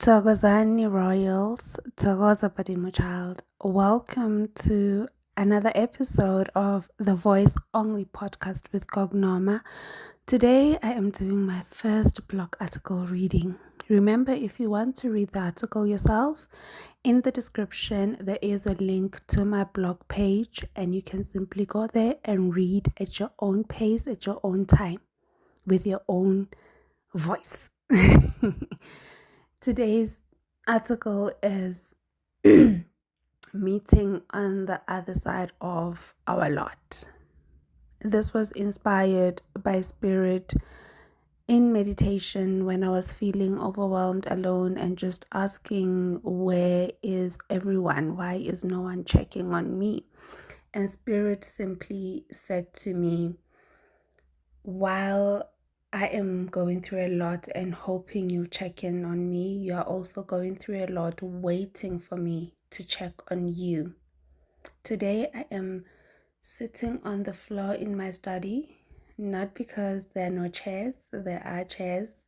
Thokozani Royals, Thokoza Padimo Child. Welcome to another episode of the Voice Only podcast with Gognoma. Today I am doing my first blog article reading. Remember, if you want to read the article yourself, in the description there is a link to my blog page and you can simply go there and read at your own pace, at your own time, with your own voice. Today's article is meeting on the other side of our lot. This was inspired by Spirit in meditation when I was feeling overwhelmed, alone, and just asking, where is everyone? Why is no one checking on me? And Spirit simply said to me, while I am going through a lot and hoping you'll check in on me, you are also going through a lot waiting for me to check on you. Today I am sitting on the floor in my study, not because there are no chairs, there are chairs,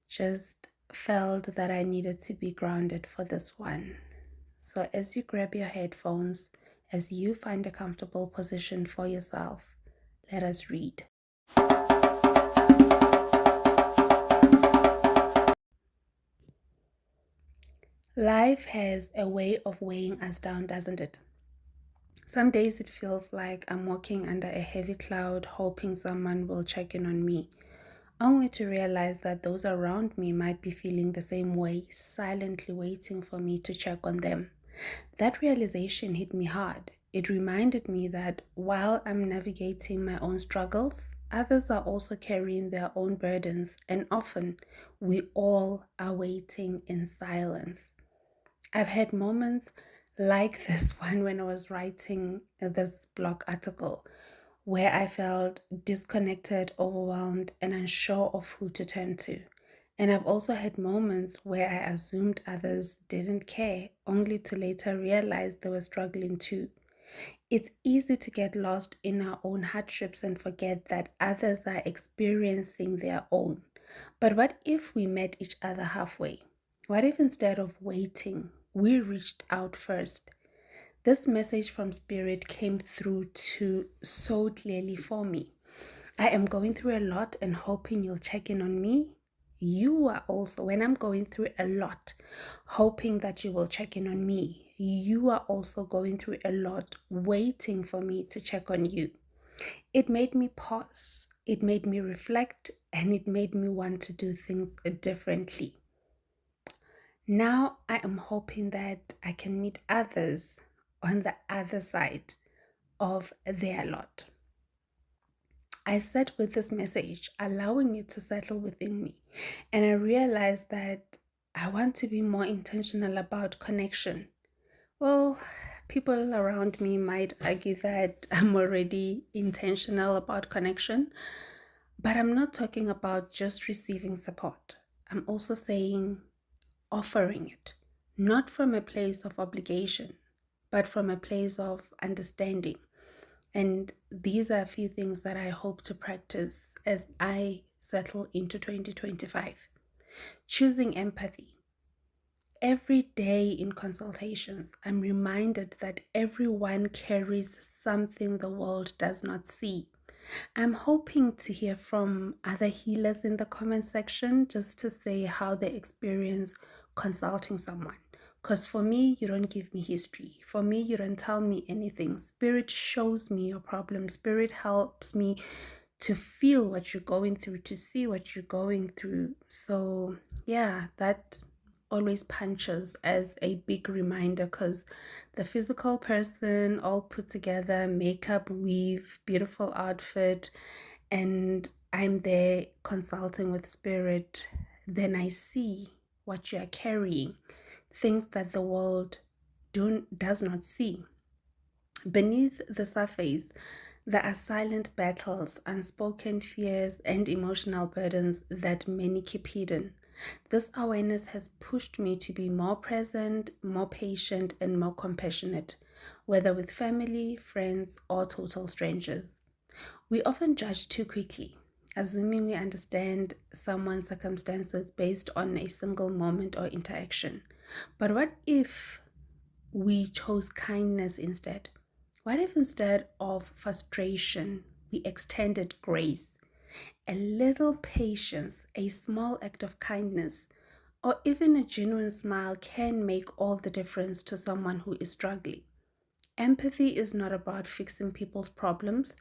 just felt that I needed to be grounded for this one. So as you grab your headphones, as you find a comfortable position for yourself, let us read. Life has a way of weighing us down, doesn't it? Some days it feels like I'm walking under a heavy cloud, hoping someone will check in on me, only to realize that those around me might be feeling the same way, silently waiting for me to check on them. That realization hit me hard. It reminded me that while I'm navigating my own struggles, others are also carrying their own burdens, and often we all are waiting in silence. I've had moments like this one when I was writing this blog article, where I felt disconnected, overwhelmed, and unsure of who to turn to. And I've also had moments where I assumed others didn't care, only to later realize they were struggling too. It's easy to get lost in our own hardships and forget that others are experiencing their own. But what if we met each other halfway? What if instead of waiting, we reached out first? This message from Spirit came through so clearly for me. I am going through a lot and hoping you'll check in on me. You are also, when I'm going through a lot, hoping that you will check in on me. You are also going through a lot, waiting for me to check on you. It made me pause, it made me reflect, and it made me want to do things differently. Now I am hoping that I can meet others on the other side of their lot. I sat with this message, allowing it to settle within me, and I realized that I want to be more intentional about connection. Well, people around me might argue that I'm already intentional about connection, but I'm not talking about just receiving support. I'm also saying offering it, not from a place of obligation, but from a place of understanding. And these are a few things that I hope to practice as I settle into 2025. Choosing empathy. Every day in consultations, I'm reminded that everyone carries something the world does not see. I'm hoping to hear from other healers in the comment section just to say how they experience consulting someone. Because for me, you don't give me history. For me, you don't tell me anything. Spirit shows me your problem. Spirit helps me to feel what you're going through, to see what you're going through. So yeah, that always punches as a big reminder, because the physical person all put together, makeup, weave, beautiful outfit, and I'm there consulting with Spirit, then I see what you are carrying, things that the world does not see. Beneath the surface, there are silent battles, unspoken fears, and emotional burdens that many keep hidden. This awareness has pushed me to be more present, more patient, and more compassionate, whether with family, friends, or total strangers. We often judge too quickly, assuming we understand someone's circumstances based on a single moment or interaction. But what if we chose kindness instead? What if instead of frustration, we extended grace? A little patience, a small act of kindness, or even a genuine smile can make all the difference to someone who is struggling. Empathy is not about fixing people's problems,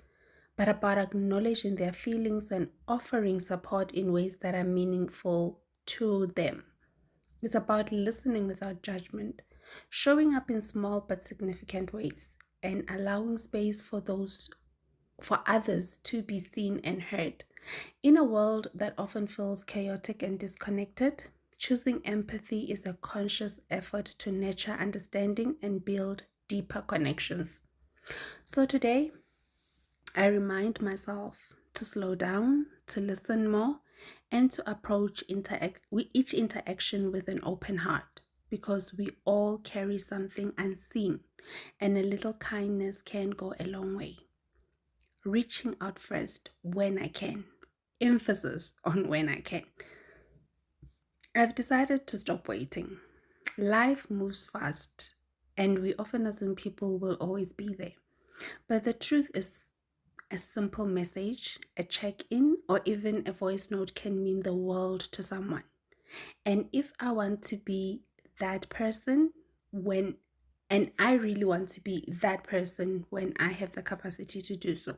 but about acknowledging their feelings and offering support in ways that are meaningful to them. It's about listening without judgment, showing up in small but significant ways, and allowing space for others to be seen and heard. In a world that often feels chaotic and disconnected, choosing empathy is a conscious effort to nurture understanding and build deeper connections. So today, I remind myself to slow down, to listen more, and to approach each interaction with an open heart, because we all carry something unseen, and a little kindness can go a long way. Reaching out first when I can. Emphasis on when I can. I've decided to stop waiting. Life moves fast, and we often assume people will always be there. But the truth is, a simple message, a check in, or even a voice note can mean the world to someone. And if I want to be that person when, and I really want to be that person when I have the capacity to do so.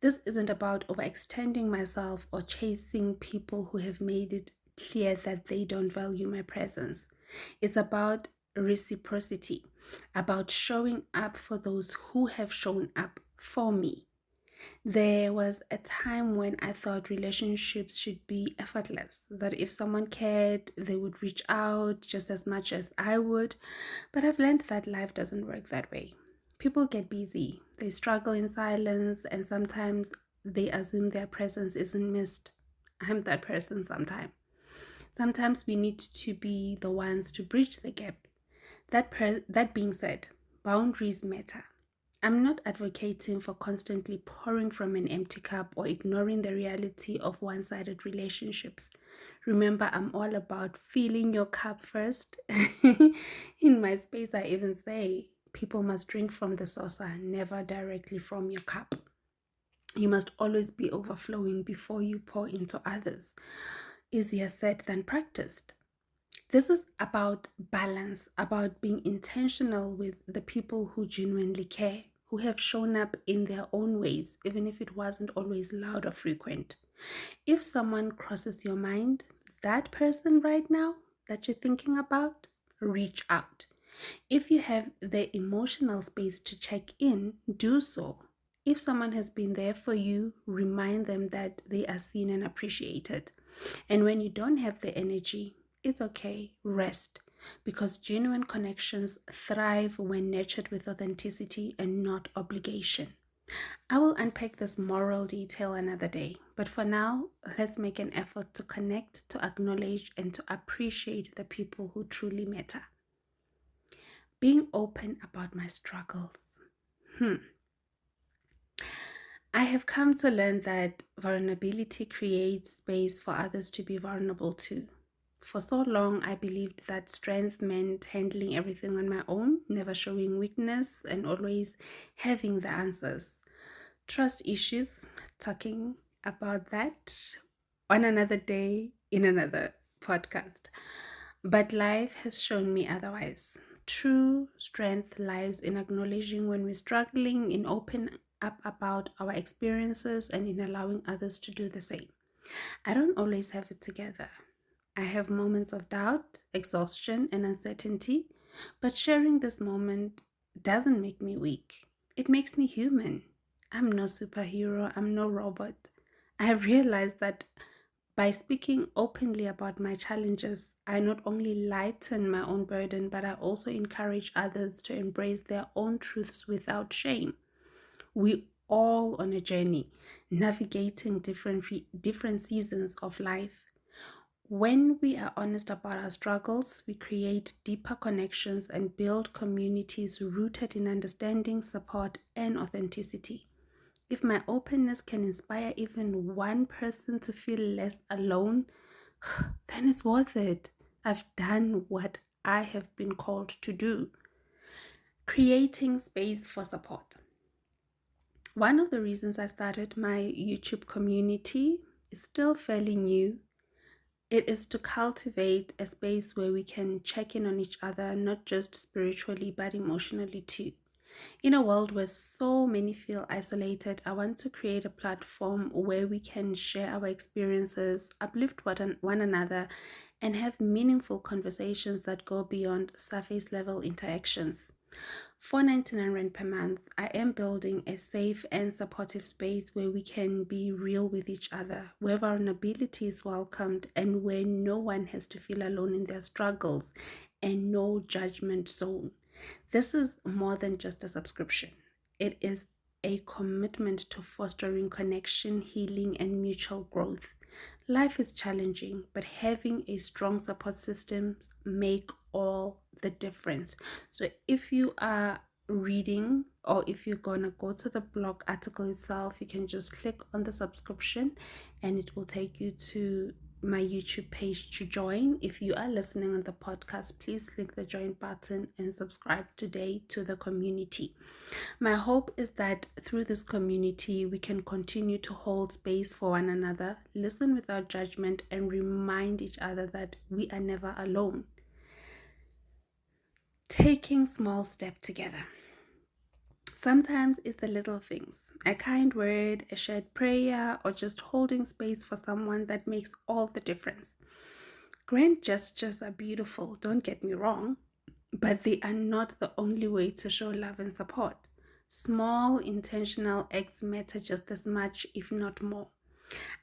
This isn't about overextending myself or chasing people who have made it clear that they don't value my presence. It's about reciprocity, about showing up for those who have shown up for me. There was a time when I thought relationships should be effortless, that if someone cared, they would reach out just as much as I would. But I've learned that life doesn't work that way. People get busy, they struggle in silence, and sometimes they assume their presence isn't missed. I'm that person sometimes. Sometimes we need to be the ones to bridge the gap. That being said, boundaries matter. I'm not advocating for constantly pouring from an empty cup or ignoring the reality of one-sided relationships. Remember, I'm all about filling your cup first. In my space, I even say people must drink from the saucer, never directly from your cup. You must always be overflowing before you pour into others. Easier said than practiced. This is about balance, about being intentional with the people who genuinely care, who have shown up in their own ways, even if it wasn't always loud or frequent. If someone crosses your mind, that person right now that you're thinking about, reach out. If you have the emotional space to check in, do so. If someone has been there for you, remind them that they are seen and appreciated. And when you don't have the energy, it's okay, rest. Because genuine connections thrive when nurtured with authenticity and not obligation. I will unpack this moral detail another day, but for now, let's make an effort to connect, to acknowledge, and to appreciate the people who truly matter. Being open about my struggles. I have come to learn that vulnerability creates space for others to be vulnerable too. For so long, I believed that strength meant handling everything on my own, never showing weakness, and always having the answers. Trust issues, talking about that on another day in another podcast. But life has shown me otherwise. True strength lies in acknowledging when we're struggling, in opening up about our experiences, and in allowing others to do the same. I don't always have it together. I have moments of doubt, exhaustion, and uncertainty, but sharing this moment doesn't make me weak. It makes me human. I'm no superhero, I'm no robot. I have realized that by speaking openly about my challenges, I not only lighten my own burden, but I also encourage others to embrace their own truths without shame. We all on a journey, navigating different seasons of life. When we are honest about our struggles, we create deeper connections and build communities rooted in understanding, support, and authenticity. If my openness can inspire even one person to feel less alone, then it's worth it. I've done what I have been called to do. Creating space for support. One of the reasons I started my YouTube community is still fairly new. It is to cultivate a space where we can check in on each other, not just spiritually, but emotionally too. In a world where so many feel isolated, I want to create a platform where we can share our experiences, uplift one another, and have meaningful conversations that go beyond surface level interactions. For 99 Rand per month, I am building a safe and supportive space where we can be real with each other, where vulnerability is welcomed, and where no one has to feel alone in their struggles, and no judgment zone. This is more than just a subscription. It is a commitment to fostering connection, healing, and mutual growth. Life is challenging, but having a strong support system make all the difference. So if you are reading, or if you're gonna go to the blog article itself, you can just click on the subscription and it will take you to my YouTube page to join. If you are listening on the podcast, please click the join button and subscribe today to the community. My hope is that through this community, we can continue to hold space for one another, listen without judgment, and remind each other that we are never alone. Taking small steps together. Sometimes it's the little things, a kind word, a shared prayer, or just holding space for someone that makes all the difference. Grand gestures are beautiful, don't get me wrong, but they are not the only way to show love and support. Small intentional acts matter just as much, if not more.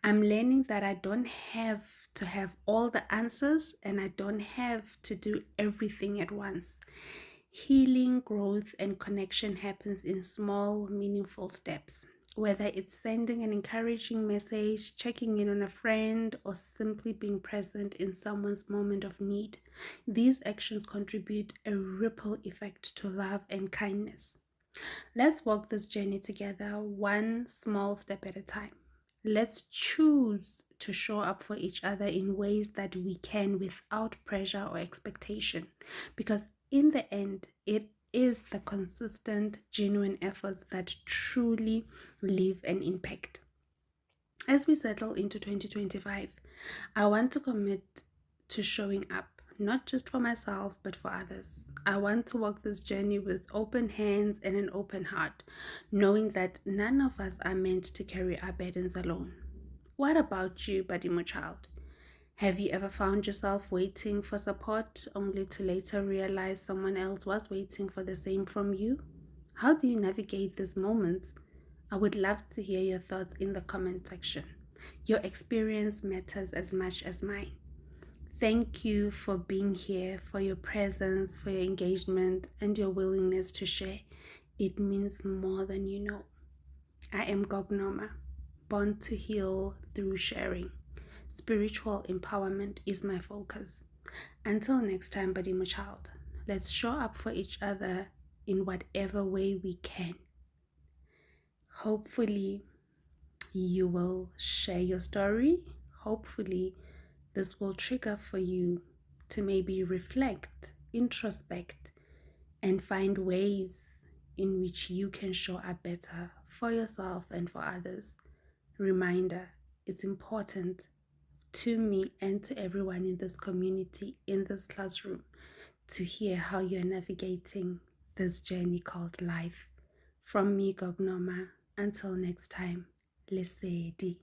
I'm learning that I don't have to have all the answers and I don't have to do everything at once. Healing, growth, and connection happens in small, meaningful steps. Whether it's sending an encouraging message, checking in on a friend, or simply being present in someone's moment of need, these actions contribute a ripple effect to love and kindness. Let's walk this journey together, one small step at a time. Let's choose to show up for each other in ways that we can without pressure or expectation. Because in the end, it is the consistent, genuine efforts that truly leave an impact. As we settle into 2025, I want to commit to showing up, not just for myself, but for others. I want to walk this journey with open hands and an open heart, knowing that none of us are meant to carry our burdens alone. What about you, Badimo child? Have you ever found yourself waiting for support only to later realize someone else was waiting for the same from you? How do you navigate these moments? I would love to hear your thoughts in the comment section. Your experience matters as much as mine. Thank you for being here, for your presence, for your engagement, and your willingness to share. It means more than you know. I am Gognoma, born to heal through sharing. Spiritual empowerment is my focus. Until next time, Badimo child, let's show up for each other in whatever way we can. Hopefully, you will share your story. Hopefully, this will trigger for you to maybe reflect, introspect, and find ways in which you can show up better for yourself and for others. Reminder, it's important to me and to everyone in this community, in this classroom, to hear how you're navigating this journey called life. From me, Gognoma, until next time, Lesedi.